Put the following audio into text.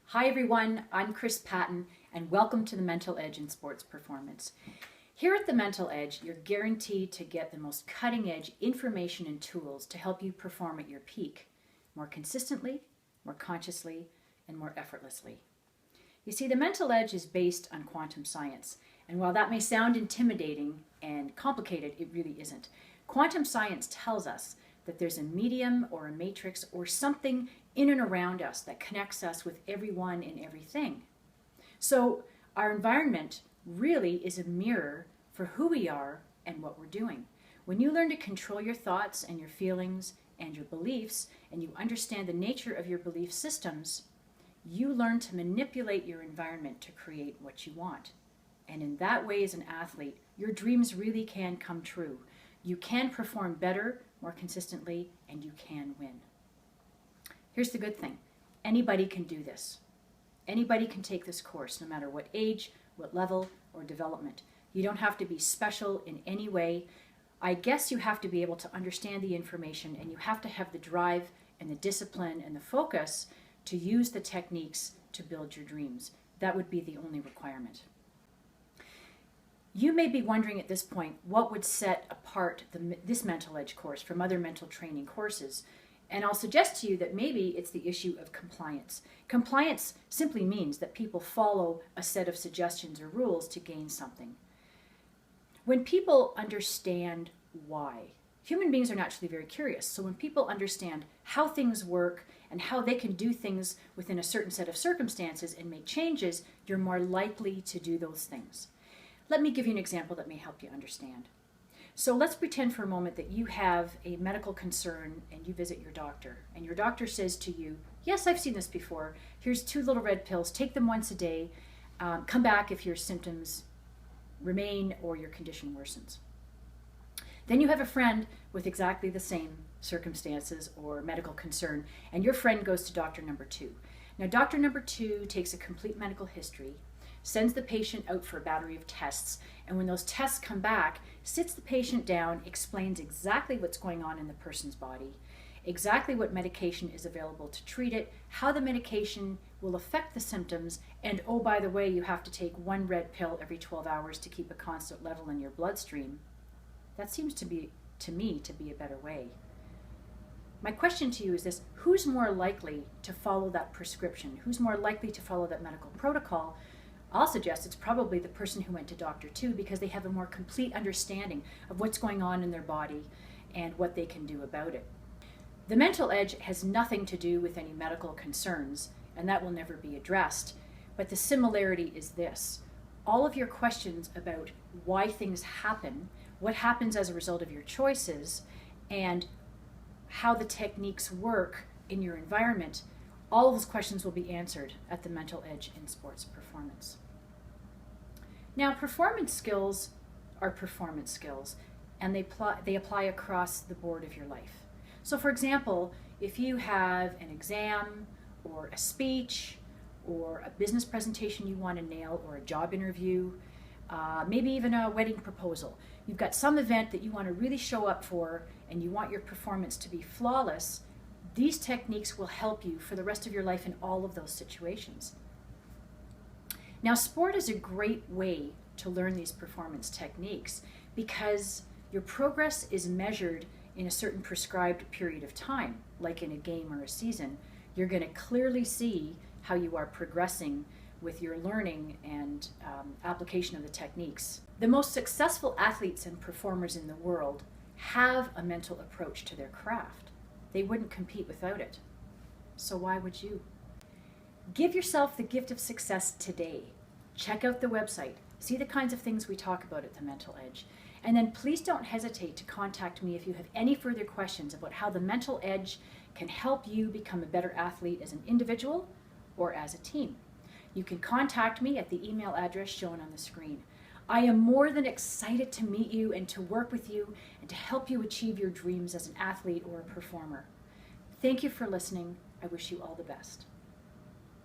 Hi everyone, I'm Patton, and welcome to the Mental Edge in Sports Performance. Here at the Mental Edge, you're guaranteed to get the most cutting-edge information and tools to help you perform at your peak, more consistently, more consciously, and more effortlessly. You see, the Mental Edge is based on quantum science, and while that may sound intimidating and complicated, it really isn't. Quantum science tells us that there's a medium or a matrix or something in and around us that connects us with everyone and everything. So our environment really is a mirror for who we are and what we're doing. When you learn to control your thoughts and your feelings and your beliefs, and you understand the nature of your belief systems, you learn to manipulate your environment to create what you want. And in that way, as an athlete, your dreams really can come true. You can perform better, more consistently, and you can win. Here's the good thing. Anybody can do this. Anybody can take this course, no matter what age, what level, or development. You don't have to be special in any way. I guess you have to be able to understand the information, and you have to have the drive and the discipline and the focus to use the techniques to build your dreams. That would be the only requirement. You may be wondering at this point what would set apart this Mental Edge course from other mental training courses. And I'll suggest to you that maybe it's the issue of compliance. Compliance simply means that people follow a set of suggestions or rules to gain something. When people understand why, human beings are naturally very curious. So when people understand how things work and how they can do things within a certain set of circumstances and make changes, you're more likely to do those things. Let me give you an example that may help you understand. So let's pretend for a moment that you have a medical concern and you visit your doctor, and your doctor says to you, yes, I've seen this before. Here's 2 little red pills. Take them once a day. Come back if your symptoms remain or your condition worsens. Then you have a friend with exactly the same circumstances or medical concern, and your friend goes to doctor number 2. Now, doctor number 2 takes a complete medical history, sends the patient out for a battery of tests, and when those tests come back, sits the patient down, explains exactly what's going on in the person's body, exactly what medication is available to treat it, how the medication will affect the symptoms, and oh, by the way, you have to take 1 red pill every 12 hours to keep a constant level in your bloodstream. That seems to me to be a better way. My question to you is this: who's more likely to follow that prescription? Who's more likely to follow that medical protocol? I'll suggest it's probably the person who went to doctor 2, because they have a more complete understanding of what's going on in their body and what they can do about it. The Mental Edge has nothing to do with any medical concerns, and that will never be addressed. But the similarity is this: all of your questions about why things happen, what happens as a result of your choices, and how the techniques work in your environment, all of those questions will be answered at the Mental Edge in Sports Performance. Now, performance skills are performance skills, and they apply across the board of your life. So for example, if you have an exam or a speech or a business presentation you want to nail, or a job interview, maybe even a wedding proposal, you've got some event that you want to really show up for and you want your performance to be flawless, these techniques will help you for the rest of your life in all of those situations. Now, sport is a great way to learn these performance techniques because your progress is measured in a certain prescribed period of time, like in a game or a season. You're going to clearly see how you are progressing with your learning and application of the techniques. The most successful athletes and performers in the world have a mental approach to their craft. They wouldn't compete without it. So why would you? Give yourself the gift of success today. Check out the website. See the kinds of things we talk about at the Mental Edge. And then please don't hesitate to contact me if you have any further questions about how the Mental Edge can help you become a better athlete as an individual or as a team. You can contact me at the email address shown on the screen. I am more than excited to meet you and to work with you and to help you achieve your dreams as an athlete or a performer. Thank you for listening. I wish you all the best.